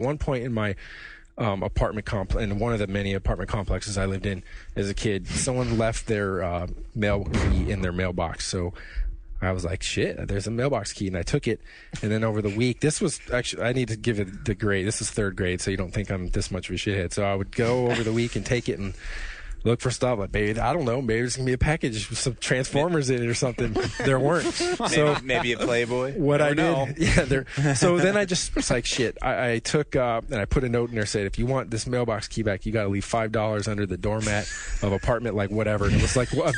one point in my apartment complex, in one of the many apartment complexes I lived in as a kid, someone left their mail key in their mailbox. So I was like, shit, there's a mailbox key, and I took it. And then over the week, this was actually, I need to give it the grade. This is 3rd grade, so you don't think I'm this much of a shithead. So I would go over the week and take it and look for stuff. Like, maybe, I don't know, maybe there's going to be a package with some Transformers in it or something. There weren't. So maybe a Playboy. What I did. Yeah. So then I just was like, shit. I took, and I put a note in there saying, if you want this mailbox key back, you got to leave $5 under the doormat of apartment, like whatever. And it was like a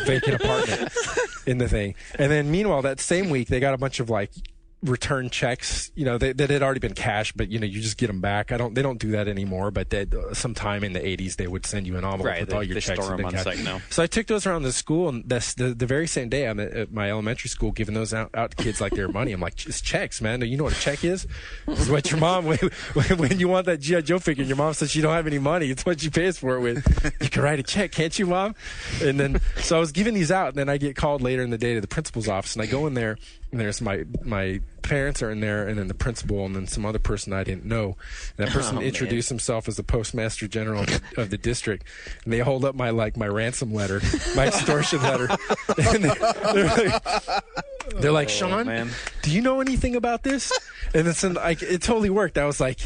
vacant apartment in the thing. And then meanwhile, that same week, they got a bunch of like return checks, that had already been cashed, but you just get them back. They don't do that anymore, but sometime in the 80s they would send you an envelope with all your checks. Store them on site now. So I took those around the school, and the very same day I'm at my elementary school giving those out to kids like their money. I'm like, it's checks, man. You know what a check is? It's what your mom, when you want that G.I. Joe figure, and your mom says you don't have any money, it's what she pays for it with. You can write a check, can't you, Mom? And then, so I was giving these out, and then I get called later in the day to the principal's office, and I go in there, and there's my parents are in there, and then the principal, and then some other person I didn't know. And that person introduced himself as the postmaster general of the district, and they hold up my ransom letter, my extortion letter. And they're like, Shawn, do you know anything about this? And then it totally worked. I was like,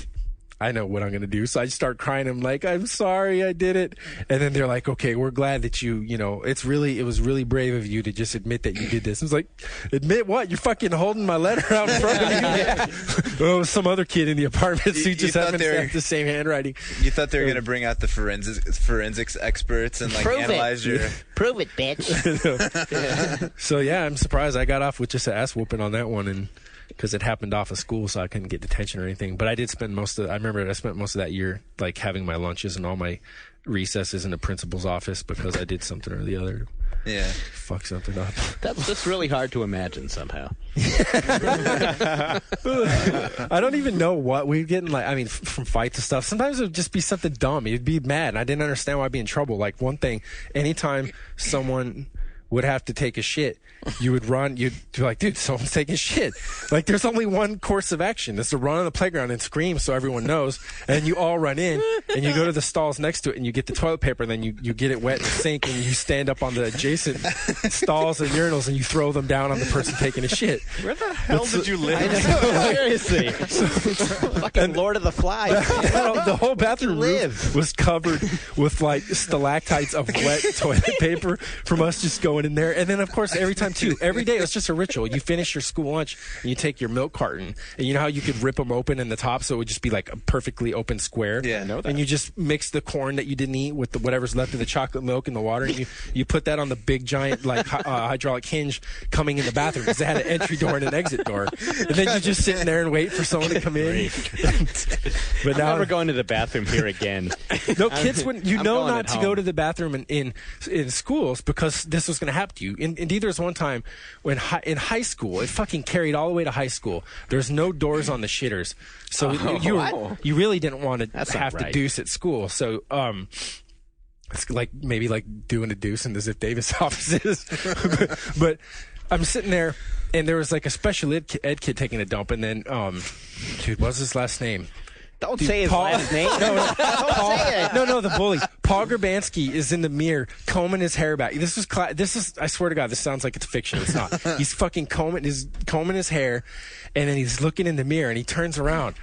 I know what I'm going to do. So I just start crying. I'm like, I'm sorry, I did it. And then they're like, okay, we're glad that it was really brave of you to just admit that you did this. I was like, admit what? You're fucking holding my letter out in front of you. Oh, some other kid in the apartment who just happened to have the same handwriting. You thought they were going to bring out the forensics experts and analyze your... Prove it, bitch. So yeah, I'm surprised I got off with just an ass whooping on that one, and because it happened off of school, so I couldn't get detention or anything. But I did spend I spent most of that year like having my lunches and all my recesses in the principal's office because I did something or the other. Yeah. Fuck something up. That's really hard to imagine somehow. I don't even know what we'd get in, from fights and stuff. Sometimes it would just be something dumb. You'd be mad, and I didn't understand why I'd be in trouble. Like, one thing, anytime someone would have to take a shit, you would run, you'd be like, dude, someone's taking a shit. Like, there's only one course of action. It's to run on the playground and scream so everyone knows. And you all run in, and you go to the stalls next to it, and you get the toilet paper, and then you get it wet in the sink, and you stand up on the adjacent stalls and urinals, and you throw them down on the person taking a shit. Where the hell did you live? Seriously. Fucking Lord of the Flies. The whole bathroom roof was covered with, like, stalactites of wet toilet paper from us just going in there. And then, of course, every day, it's just a ritual. You finish your school lunch, and you take your milk carton, and you know how you could rip them open in the top so it would just be like a perfectly open square? Yeah, I know that. And you just mix the corn that you didn't eat with whatever's left of the chocolate milk and the water, and you put that on the big giant hydraulic hinge coming in the bathroom, because it had an entry door and an exit door. And then you just sit in there and wait for someone to come in. But now, I'm never going to the bathroom here again. No, kids wouldn't. Not to go to the bathroom in schools, because this was going to happen to you. Indeed, there was one time when in high school, it fucking carried all the way to high school. There's no doors on the shitters, so you really didn't want to to deuce at school. So it's like maybe like doing a deuce in the Ziff Davis offices. but I'm sitting there, and there was like a special ed kid taking a dump, and then dude, what's his last name? Don't say his last name. No, the bully. Paul Grabansky is in the mirror combing his hair back. This is. I swear to God, this sounds like it's fiction. It's not. He's fucking combing his hair, and then he's looking in the mirror, and he turns around.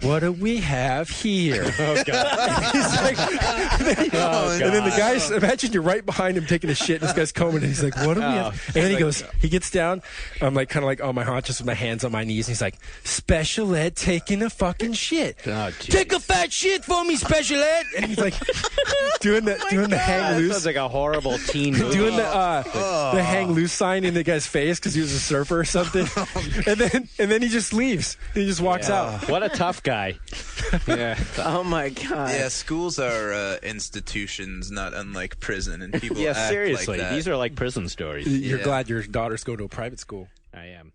What do we have here? Oh, God. He's like, and then the guy's, imagine you're right behind him taking a shit, and this guy's combing, and he's like, what do we have? And then he goes, he gets down, I'm like, kind of like on my haunches with my hands on my knees, and he's like, special ed taking a fucking shit. Oh, take a fat shit for me, special ed. And he's like, doing the hang loose. Sounds like a horrible teen movie. Doing the hang loose sign in the guy's face because he was a surfer or something. And then he just leaves. He just walks out. What a tough guy. Yeah. Oh my God. Yeah, schools are institutions not unlike prison, and people yeah, act seriously, like that. These are like prison stories. You're glad your daughters go to a private school. I am.